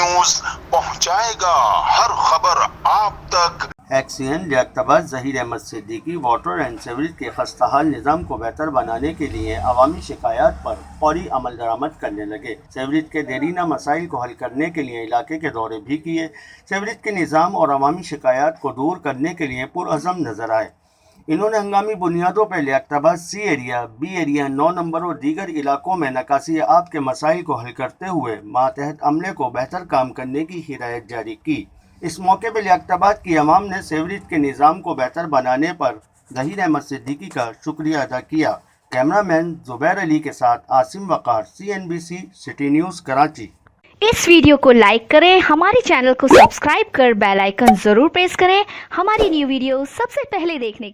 News पहुंचाएगा हर खबर आप तक। XEN Liaquatabad Zaheer Ahmed Siddiqui water and sewerage के खस्ताहाल निज़ाम को बेहतर बनाने के लिए अवामी शिकायत पर फौरी अमल दरामद करने लगे। सीवरेज के देरीना मसाइल को हल करने के लिए इलाके के दौरे भी किए। सीवरेज के निज़ाम और अवामी शिकायत को दूर करने के लिए पुरअज़म नजर आए। इन्होंने हंगामी बुनियादों पर लियाकताबाद सी एरिया, बी एरिया, 9 नंबर और दीगर इलाकों में निकासी आब के मसाइल को हल करते हुए मातहत अमले को बेहतर काम करने की हिदायत जारी की। इस मौके पर लियाकताबाद की अवाम ने सीवरेज के निज़ाम को बेहतर बनाने पर ज़हीर अहमद सिद्दीकी का शुक्रिया अदा किया। कैमरामैन जुबैर अली के साथ आसिम वक़ार, CNBC सिटी न्यूज़ कराची। इस वीडियो को लाइक करें, हमारे चैनल को सब्सक्राइब कर बेल आइकन जरूर प्रेस करें हमारी न्यू वीडियो सबसे पहले देखने के लिए।